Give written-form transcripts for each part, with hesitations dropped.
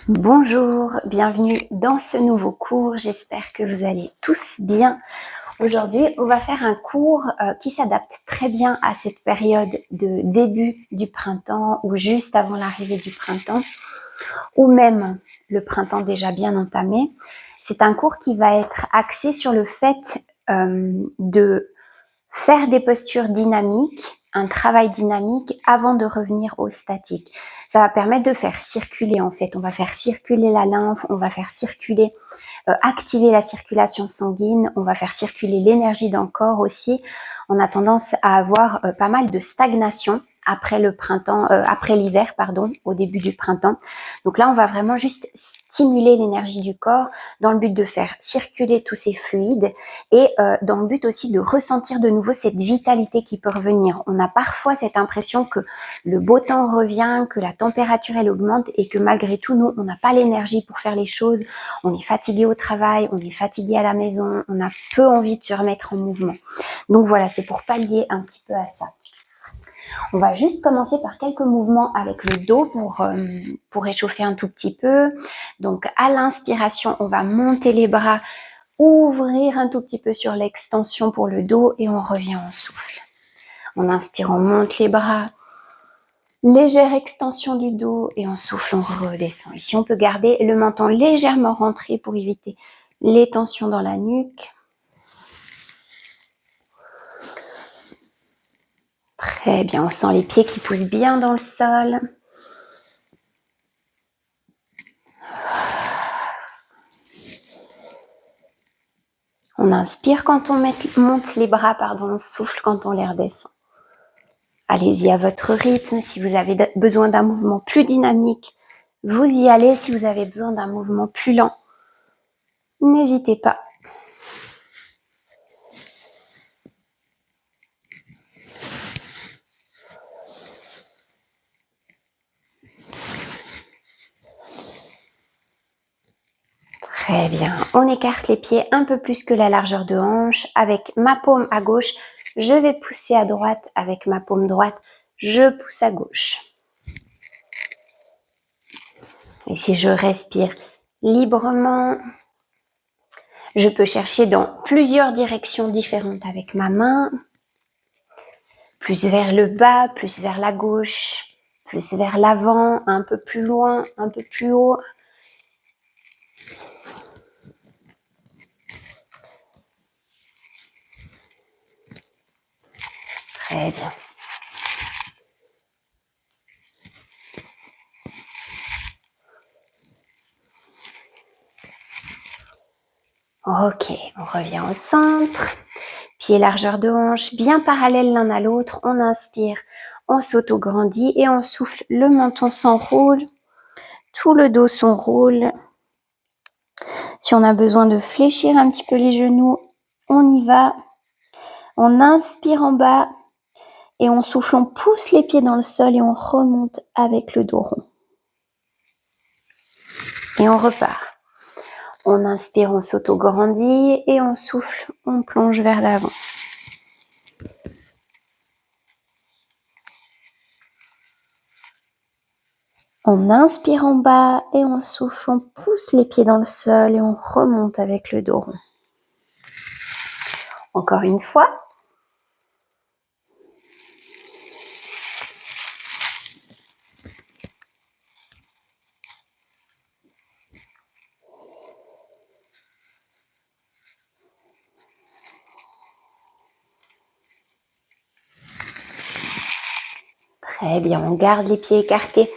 Bonjour, bienvenue dans ce nouveau cours. J'espère que vous allez tous bien. Aujourd'hui, on va faire un cours qui s'adapte très bien à cette période de début du printemps ou juste avant l'arrivée du printemps ou même le printemps déjà bien entamé. C'est un cours qui va être axé sur le fait de faire des postures dynamiques, un travail dynamique avant de revenir au statique. Ça va permettre de faire circuler en fait. On va faire circuler la lymphe, on va faire circuler, activer la circulation sanguine, on va faire circuler l'énergie dans le corps aussi. On a tendance à avoir pas mal de stagnation après le printemps, après l'hiver, pardon, au début du printemps. Donc là, on va vraiment juste stimuler l'énergie du corps dans le but de faire circuler tous ces fluides et dans le but aussi de ressentir de nouveau cette vitalité qui peut revenir. On a parfois cette impression que le beau temps revient, que la température elle augmente et que malgré tout, nous, on n'a pas l'énergie pour faire les choses. On est fatigué au travail, on est fatigué à la maison, on a peu envie de se remettre en mouvement. Donc voilà, c'est pour pallier un petit peu à ça. On va juste commencer par quelques mouvements avec le dos pour réchauffer un tout petit peu. Donc à l'inspiration, on va monter les bras, ouvrir un tout petit peu sur l'extension pour le dos et on revient en souffle. On inspire, on monte les bras, légère extension du dos et on souffle, on redescend. Ici, on peut garder le menton légèrement rentré pour éviter les tensions dans la nuque. Très bien, on sent les pieds qui poussent bien dans le sol. On inspire quand on monte les bras, on souffle quand on les redescend. Allez-y à votre rythme. Si vous avez besoin d'un mouvement plus dynamique, vous y allez. Si vous avez besoin d'un mouvement plus lent, n'hésitez pas. Très bien. On écarte les pieds un peu plus que la largeur de hanche. Avec ma paume à gauche, je vais pousser à droite. Avec ma paume droite, je pousse à gauche. Et si je respire librement, je peux chercher dans plusieurs directions différentes avec ma main. Plus vers le bas, plus vers la gauche, plus vers l'avant, un peu plus loin, un peu plus haut. Très bien. Ok, on revient au centre. Pieds largeur de hanche, bien parallèles l'un à l'autre. On inspire, on s'auto-grandit et on souffle. Le menton s'enroule, tout le dos s'enroule. Si on a besoin de fléchir un petit peu les genoux, on y va. On inspire en bas et on souffle, on pousse les pieds dans le sol et on remonte avec le dos rond. Et on repart. On inspire, on s'auto-grandit et on souffle, on plonge vers l'avant. On inspire en bas et on souffle, on pousse les pieds dans le sol et on remonte avec le dos rond. Encore une fois. Très bien, on garde les pieds écartés.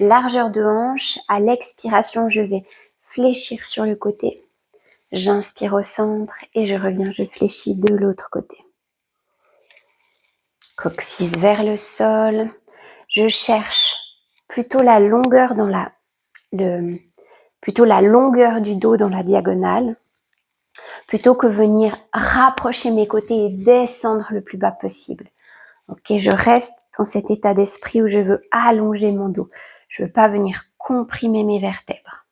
Largeur de hanche. À l'expiration, je vais fléchir sur le côté. J'inspire au centre et je reviens, je fléchis de l'autre côté. Coccyx vers le sol. Je cherche plutôt la longueur plutôt la longueur du dos dans la diagonale, plutôt que venir rapprocher mes côtés et descendre le plus bas possible. Ok, je reste dans cet état d'esprit où je veux allonger mon dos. Je veux pas venir comprimer mes vertèbres.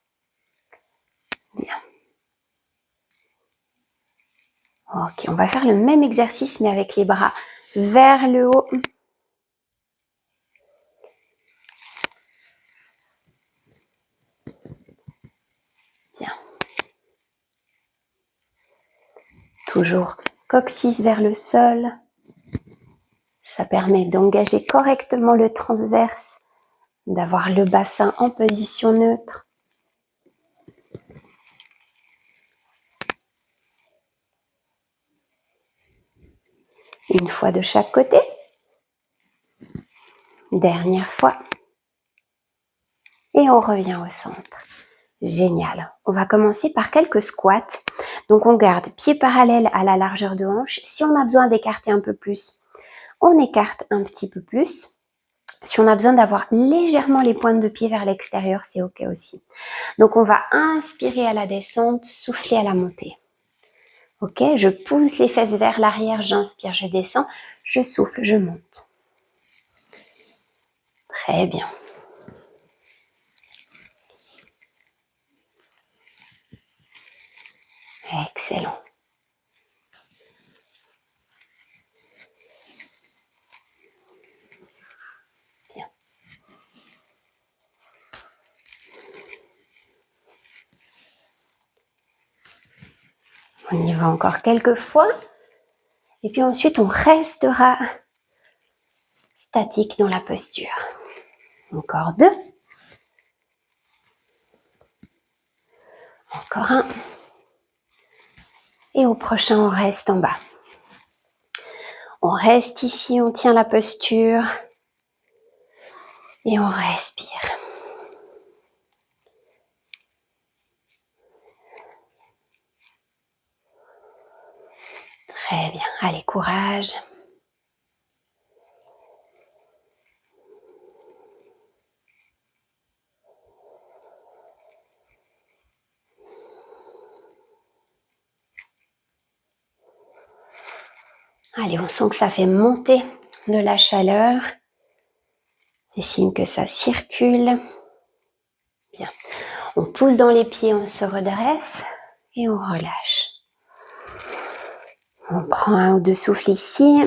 Bien. Ok, on va faire le même exercice mais avec les bras vers le haut. Toujours coccyx vers le sol. Ça permet d'engager correctement le transverse, d'avoir le bassin en position neutre. Une fois de chaque côté. Dernière fois. Et on revient au centre. Génial. On va commencer par quelques squats. Donc on garde pied parallèle à la largeur de hanche. Si on a besoin d'écarter un peu plus, on écarte un petit peu plus. Si on a besoin d'avoir légèrement les pointes de pied vers l'extérieur, c'est ok aussi. Donc on va inspirer à la descente, souffler à la montée. Ok, je pousse les fesses vers l'arrière, j'inspire, je descends, je souffle, je monte. Très bien. Excellent. Bien. On y va encore quelques fois. Et puis ensuite, on restera statique dans la posture. Encore 2. Encore 1. Et au prochain, on reste en bas. On reste ici, on tient la posture. Et on respire. Très bien. Allez, courage. Allez, on sent que ça fait monter de la chaleur. C'est signe que ça circule. Bien. On pousse dans les pieds, on se redresse et on relâche. On prend un ou deux souffles ici.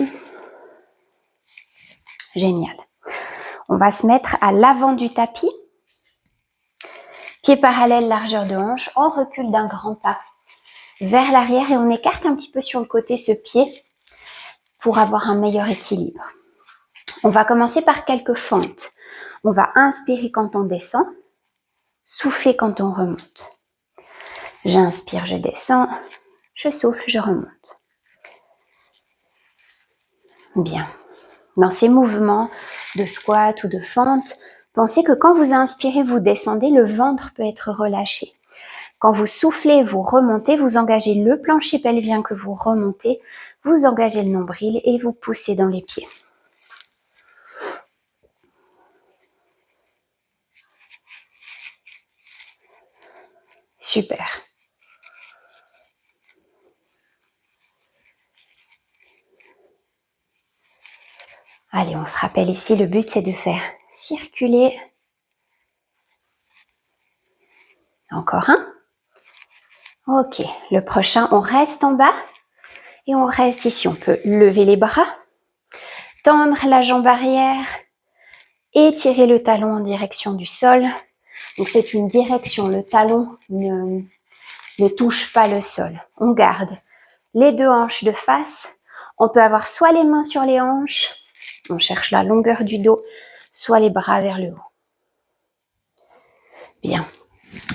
Génial. On va se mettre à l'avant du tapis. Pieds parallèles, largeur de hanche. On recule d'un grand pas vers l'arrière et on écarte un petit peu sur le côté ce pied pour avoir un meilleur équilibre. On va commencer par quelques fentes. On va inspirer quand on descend, souffler quand on remonte. J'inspire, je descends, je souffle, je remonte. Bien. Dans ces mouvements de squat ou de fente, pensez que quand vous inspirez, vous descendez, le ventre peut être relâché. Quand vous soufflez, vous remontez, vous engagez le plancher pelvien que vous remontez, vous engagez le nombril et vous poussez dans les pieds. Super. Allez, on se rappelle ici, le but c'est de faire circuler. Encore un. Ok, le prochain, on reste en bas et on reste ici. On peut lever les bras, tendre la jambe arrière, étirer le talon en direction du sol. Donc c'est une direction, le talon ne touche pas le sol. On garde les deux hanches de face. On peut avoir soit les mains sur les hanches, on cherche la longueur du dos, soit les bras vers le haut. Bien.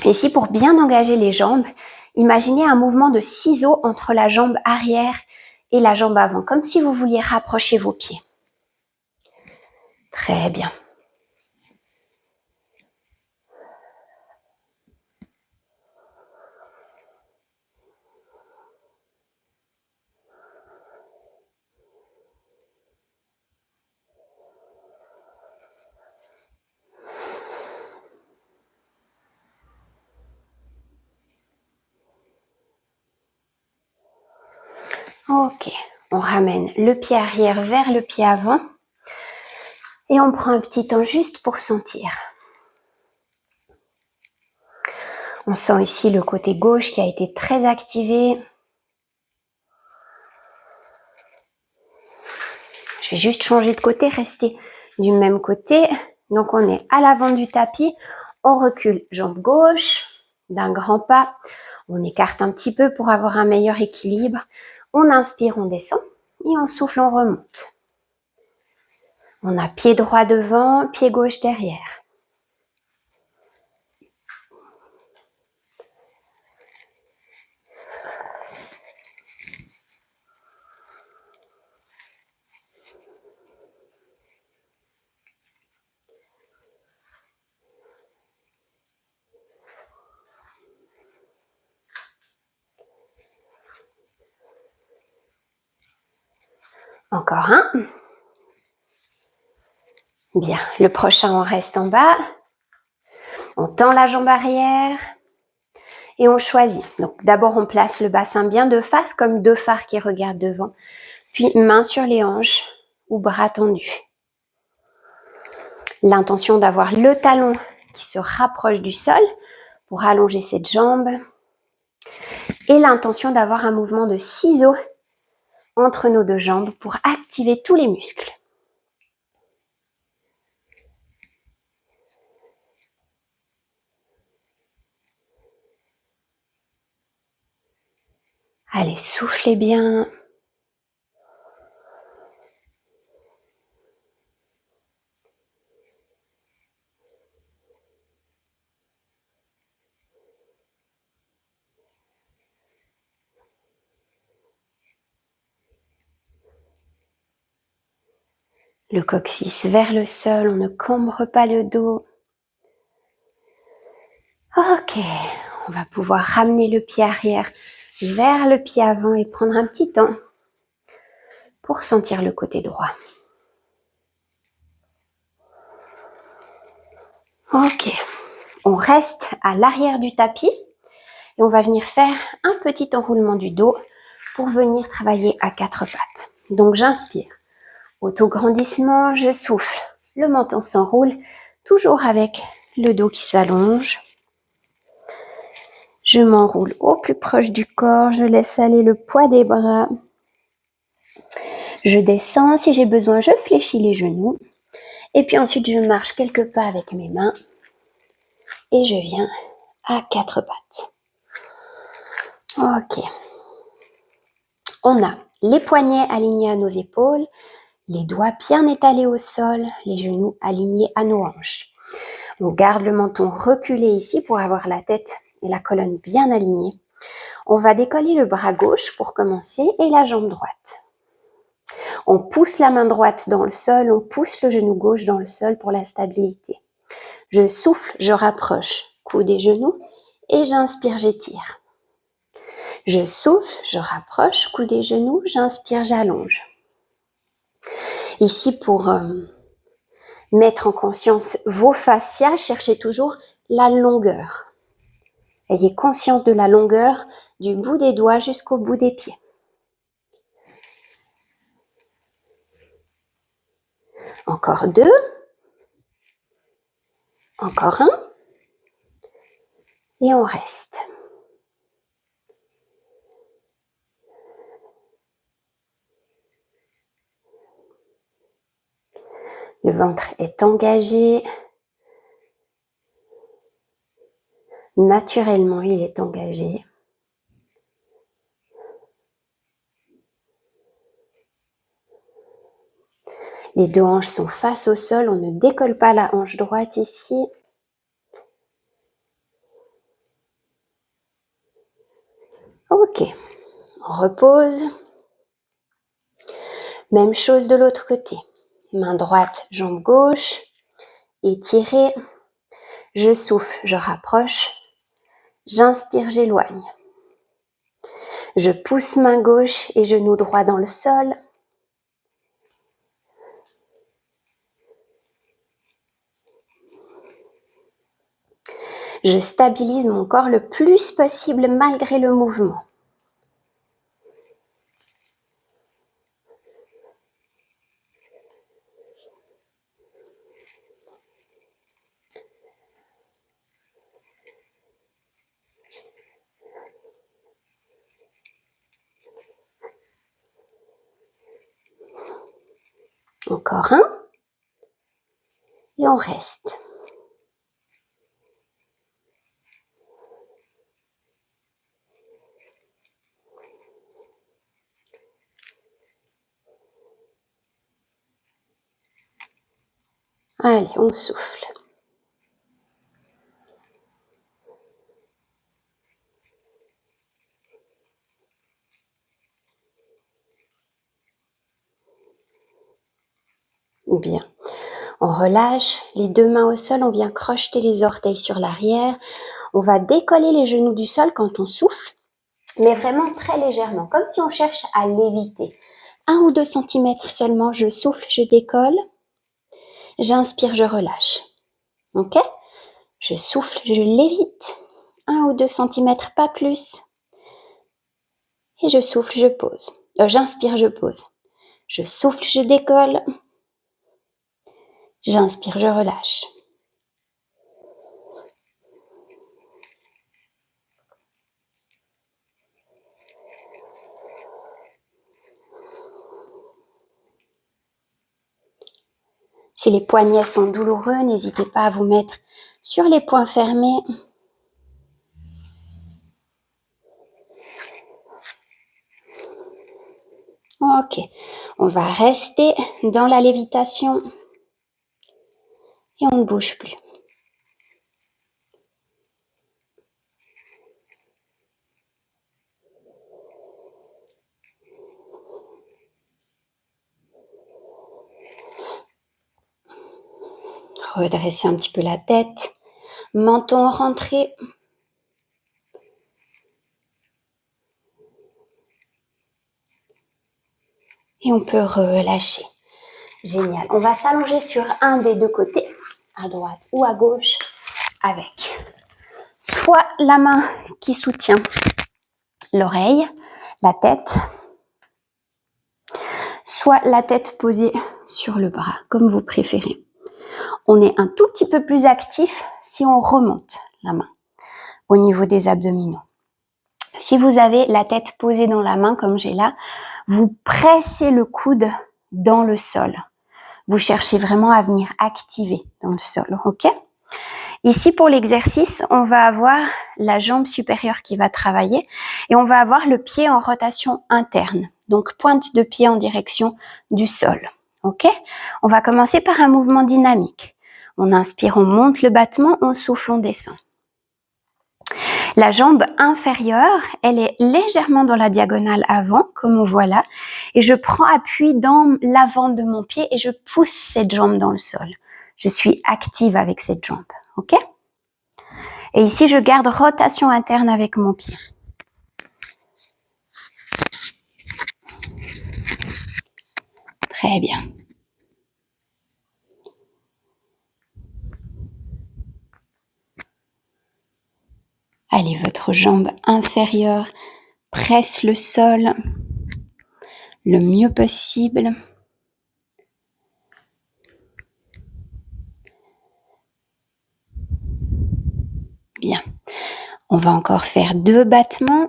Ici, pour bien engager les jambes, imaginez un mouvement de ciseaux entre la jambe arrière et la jambe avant, comme si vous vouliez rapprocher vos pieds. Très bien. Ok, on ramène le pied arrière vers le pied avant et on prend un petit temps juste pour sentir. On sent ici le côté gauche qui a été très activé. Je vais juste changer de côté, rester du même côté. Donc on est à l'avant du tapis, on recule jambe gauche d'un grand pas. On écarte un petit peu pour avoir un meilleur équilibre. On inspire, on descend et on souffle, on remonte. On a pied droit devant, pied gauche derrière. Encore un. Bien, le prochain, on reste en bas. On tend la jambe arrière et on choisit. Donc d'abord, on place le bassin bien de face, comme deux phares qui regardent devant. Puis main sur les hanches ou bras tendus. L'intention d'avoir le talon qui se rapproche du sol pour allonger cette jambe. Et l'intention d'avoir un mouvement de ciseaux entre nos deux jambes pour activer tous les muscles. Allez, soufflez bien. Le coccyx vers le sol, on ne cambre pas le dos. Ok, on va pouvoir ramener le pied arrière vers le pied avant et prendre un petit temps pour sentir le côté droit. Ok, on reste à l'arrière du tapis et on va venir faire un petit enroulement du dos pour venir travailler à quatre pattes. Donc j'inspire, auto-grandissement, je souffle, le menton s'enroule, toujours avec le dos qui s'allonge. Je m'enroule au plus proche du corps, je laisse aller le poids des bras. Je descends, si j'ai besoin, je fléchis les genoux. Et puis ensuite, je marche quelques pas avec mes mains. Et je viens à quatre pattes. Ok. On a les poignets alignés à nos épaules, les doigts bien étalés au sol, les genoux alignés à nos hanches. On garde le menton reculé ici pour avoir la tête et la colonne bien alignées. On va décoller le bras gauche pour commencer et la jambe droite. On pousse la main droite dans le sol, on pousse le genou gauche dans le sol pour la stabilité. Je souffle, je rapproche, coude et genoux, et j'inspire, j'étire. Je souffle, je rapproche, coude et genoux, j'inspire, j'allonge. Ici, pour mettre en conscience vos fascias, cherchez toujours la longueur. Ayez conscience de la longueur du bout des doigts jusqu'au bout des pieds. Encore deux. Encore un. Et on reste. Le ventre est engagé. Naturellement, il est engagé. Les deux hanches sont face au sol, on ne décolle pas la hanche droite ici. Ok, on repose. Même chose de l'autre côté. Main droite, jambe gauche, étirée. Je souffle, je rapproche. J'inspire, j'éloigne. Je pousse main gauche et genou droit dans le sol. Je stabilise mon corps le plus possible malgré le mouvement. Encore un. Et on reste. Allez, on souffle. Bien. On relâche les deux mains au sol, on vient crocheter les orteils sur l'arrière. On va décoller les genoux du sol quand on souffle, mais vraiment très légèrement, comme si on cherche à léviter. 1 ou 2 centimètres seulement, je souffle, je décolle. J'inspire, je relâche. Ok? Je souffle, je lévite. 1 ou 2 centimètres, pas plus. Et je souffle, je pose. J'inspire, je pose. Je souffle, je décolle. J'inspire, je relâche. Si les poignets sont douloureux, n'hésitez pas à vous mettre sur les poings fermés. Ok, on va rester dans la lévitation et on ne bouge plus. Redressez un petit peu la tête, menton rentré. Et on peut relâcher. Génial. On va s'allonger sur un des deux côtés, à droite ou à gauche, avec soit la main qui soutient l'oreille, la tête, soit la tête posée sur le bras, comme vous préférez. On est un tout petit peu plus actif si on remonte la main au niveau des abdominaux. Si vous avez la tête posée dans la main, comme j'ai là, vous pressez le coude dans le sol. Vous cherchez vraiment à venir activer dans le sol, ok? Ici, pour l'exercice, on va avoir la jambe supérieure qui va travailler et on va avoir le pied en rotation interne, donc pointe de pied en direction du sol, ok? On va commencer par un mouvement dynamique. On inspire, on monte le battement, on souffle, on descend. La jambe inférieure, elle est légèrement dans la diagonale avant, comme on voit là, et je prends appui dans l'avant de mon pied et je pousse cette jambe dans le sol. Je suis active avec cette jambe, ok? Et ici, je garde rotation interne avec mon pied. Très bien. Allez, votre jambe inférieure presse le sol le mieux possible. Bien. On va encore faire 2 battements.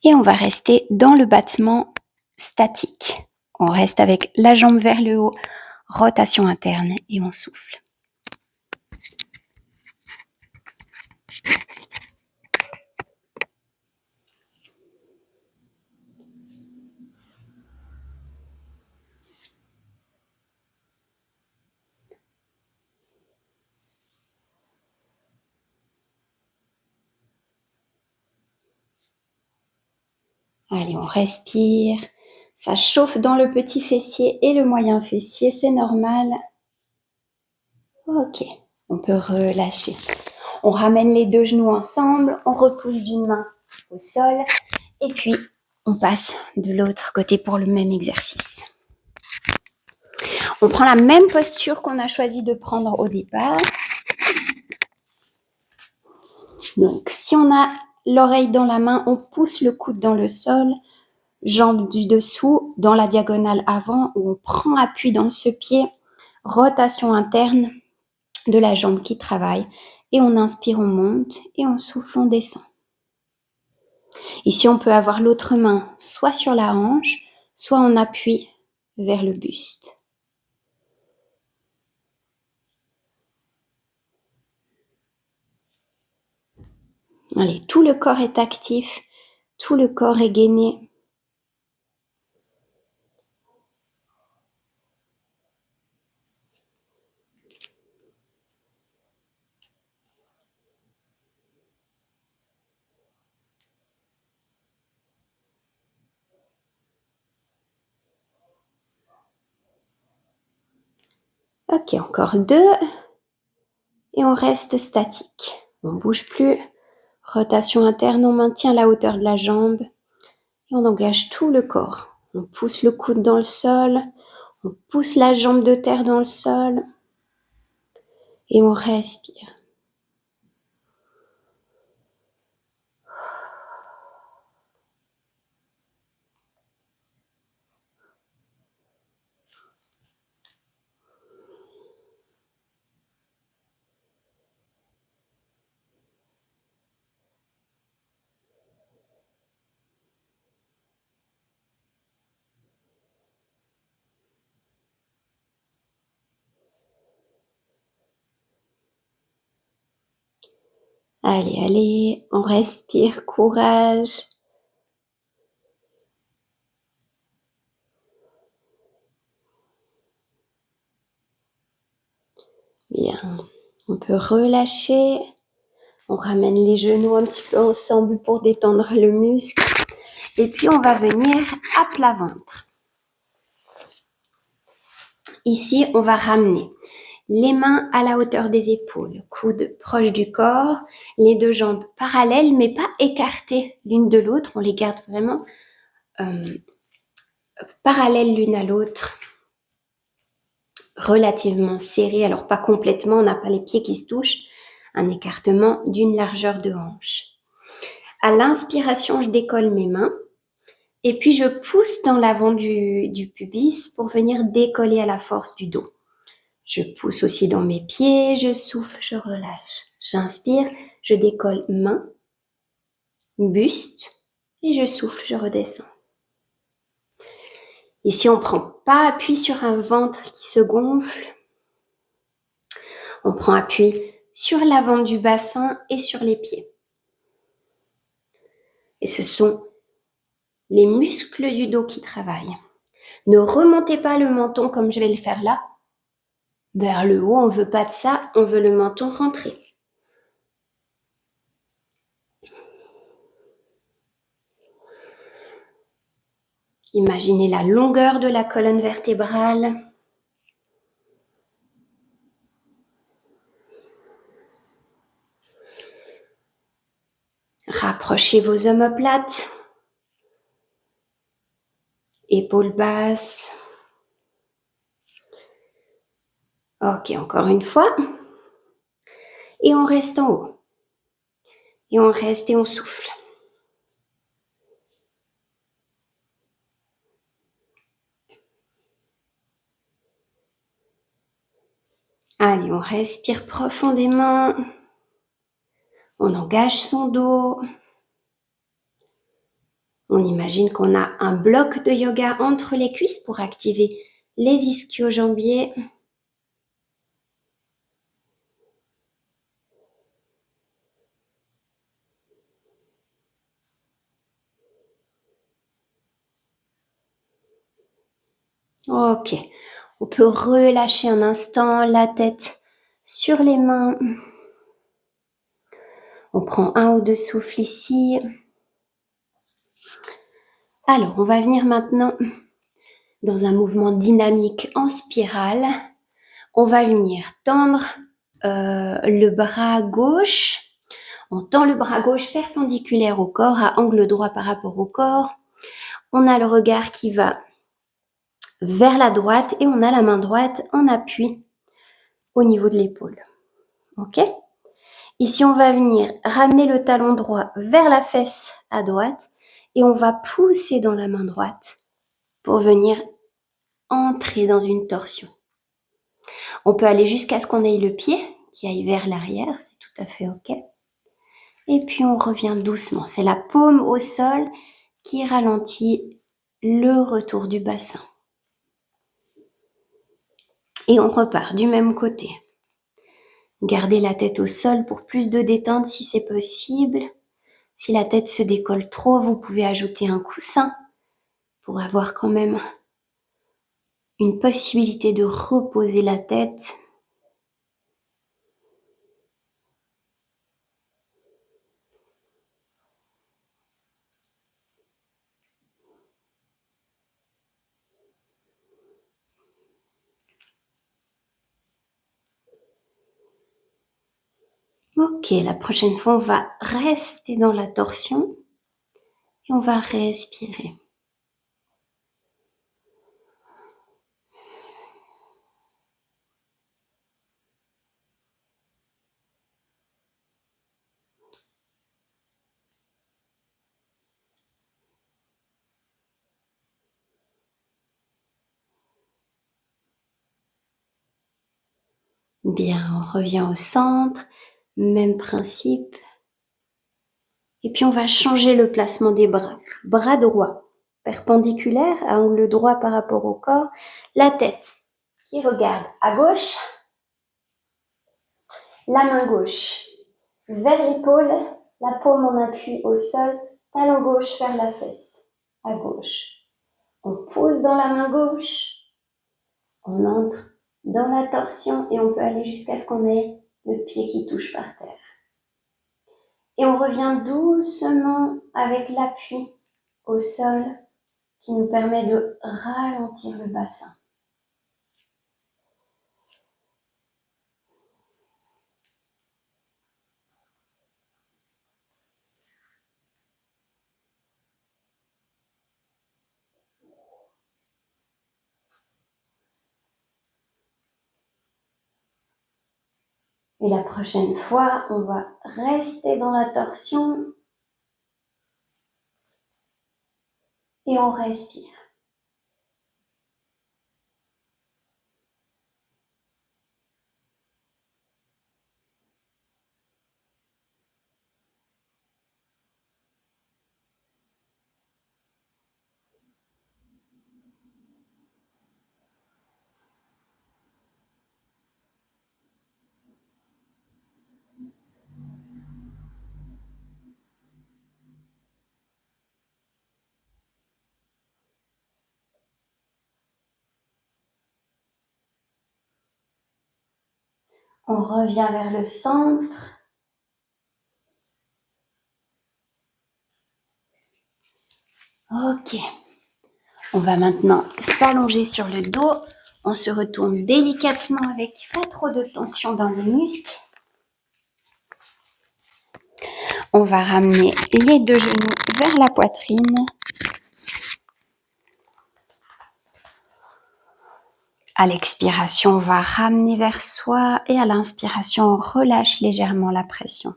Et on va rester dans le battement statique. On reste avec la jambe vers le haut, rotation interne et on souffle. Allez, on respire. Ça chauffe dans le petit fessier et le moyen fessier, c'est normal. Ok, on peut relâcher. On ramène les deux genoux ensemble, on repousse d'une main au sol et puis on passe de l'autre côté pour le même exercice. On prend la même posture qu'on a choisi de prendre au départ. Donc, si on a l'oreille dans la main, on pousse le coude dans le sol, jambe du dessous dans la diagonale avant où on prend appui dans ce pied, rotation interne de la jambe qui travaille et on inspire, on monte et on souffle, on descend. Ici, on peut avoir l'autre main soit sur la hanche, soit en appui vers le buste. Allez, tout le corps est actif, tout le corps est gainé. Ok, encore 2. Et on reste statique. On ne bouge plus. Rotation interne, on maintient la hauteur de la jambe. Et on engage tout le corps. On pousse le coude dans le sol. On pousse la jambe de terre dans le sol. Et on respire. Allez, allez, on respire, courage. Bien, on peut relâcher. On ramène les genoux un petit peu ensemble pour détendre le muscle. Et puis, on va venir à plat ventre. Ici, on va ramener les mains à la hauteur des épaules, coudes proches du corps, les 2 jambes parallèles, mais pas écartées l'une de l'autre. On les garde vraiment parallèles l'une à l'autre, relativement serrées. Alors, pas complètement, on n'a pas les pieds qui se touchent. Un écartement d'une largeur de hanche. À l'inspiration, je décolle mes mains. Et puis, je pousse dans l'avant du pubis pour venir décoller à la force du dos. Je pousse aussi dans mes pieds, je souffle, je relâche. J'inspire, je décolle main, buste, et je souffle, je redescends. Ici, on ne prend pas appui sur un ventre qui se gonfle. On prend appui sur l'avant du bassin et sur les pieds. Et ce sont les muscles du dos qui travaillent. Ne remontez pas le menton comme je vais le faire là. Vers le haut, on ne veut pas de ça, on veut le menton rentré. Imaginez la longueur de la colonne vertébrale. Rapprochez vos omoplates. Épaules basses. Ok, encore une fois. Et on reste en haut. Et on reste et on souffle. Allez, on respire profondément. On engage son dos. On imagine qu'on a un bloc de yoga entre les cuisses pour activer les ischio-jambiers. Ok, on peut relâcher un instant la tête sur les mains. On prend 1 ou 2 souffles ici. Alors, on va venir maintenant dans un mouvement dynamique en spirale. On va venir tendre le bras gauche. On tend le bras gauche perpendiculaire au corps, à angle droit par rapport au corps. On a le regard qui va vers la droite et on a la main droite en appui au niveau de l'épaule. Ok ? Ici, on va venir ramener le talon droit vers la fesse à droite et on va pousser dans la main droite pour venir entrer dans une torsion. On peut aller jusqu'à ce qu'on ait le pied qui aille vers l'arrière, c'est tout à fait ok. Et puis on revient doucement. C'est la paume au sol qui ralentit le retour du bassin. Et on repart du même côté. Gardez la tête au sol pour plus de détente si c'est possible. Si la tête se décolle trop, vous pouvez ajouter un coussin pour avoir quand même une possibilité de reposer la tête. Ok, la prochaine fois, on va rester dans la torsion et on va respirer. Bien, on revient au centre, même principe. Et puis on va changer le placement des bras. Bras droit, perpendiculaire, à angle droit par rapport au corps. La tête qui regarde à gauche. La main gauche vers l'épaule, la paume en appui au sol, talon gauche vers la fesse, à gauche. On pose dans la main gauche, on entre dans la torsion et on peut aller jusqu'à ce qu'on ait le pied qui touche par terre. Et on revient doucement avec l'appui au sol qui nous permet de ralentir le bassin. Et la prochaine fois, on va rester dans la torsion et on respire. On revient vers le centre. Ok. On va maintenant s'allonger sur le dos. On se retourne délicatement avec pas trop de tension dans les muscles. On va ramener les deux genoux vers la poitrine. À l'expiration, on va ramener vers soi et à l'inspiration, on relâche légèrement la pression.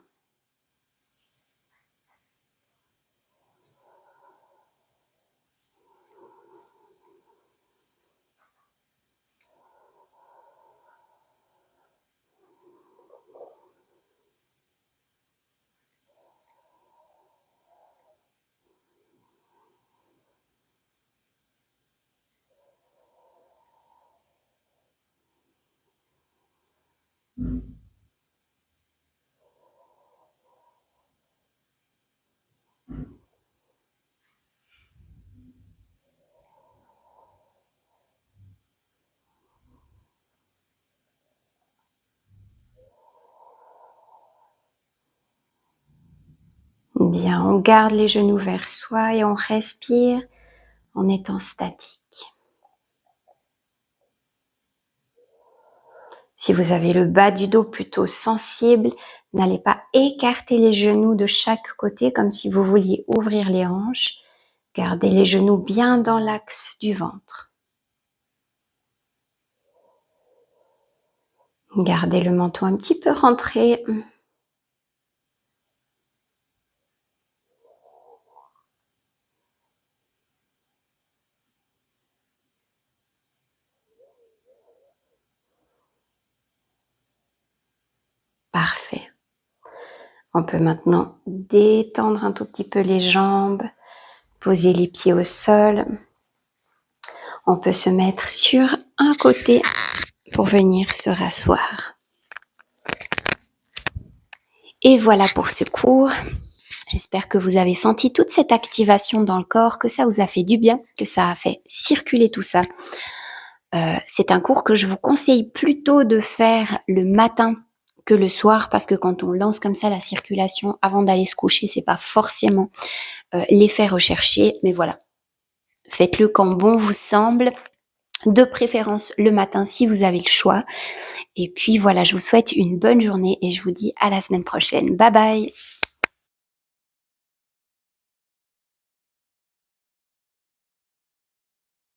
Bien, on garde les genoux vers soi et on respire en étant statique. Si vous avez le bas du dos plutôt sensible, n'allez pas écarter les genoux de chaque côté comme si vous vouliez ouvrir les hanches. Gardez les genoux bien dans l'axe du ventre. Gardez le menton un petit peu rentré. Parfait. On peut maintenant détendre un tout petit peu les jambes, poser les pieds au sol. On peut se mettre sur un côté pour venir se rasseoir. Et voilà pour ce cours. J'espère que vous avez senti toute cette activation dans le corps, que ça vous a fait du bien, que ça a fait circuler tout ça. C'est un cours que je vous conseille plutôt de faire le matin que le soir, parce que quand on lance comme ça la circulation avant d'aller se coucher, c'est pas forcément l'effet recherché, mais voilà. Faites-le quand bon vous semble. de préférence le matin si vous avez le choix. Et puis voilà, je vous souhaite une bonne journée et je vous dis à la semaine prochaine. Bye bye!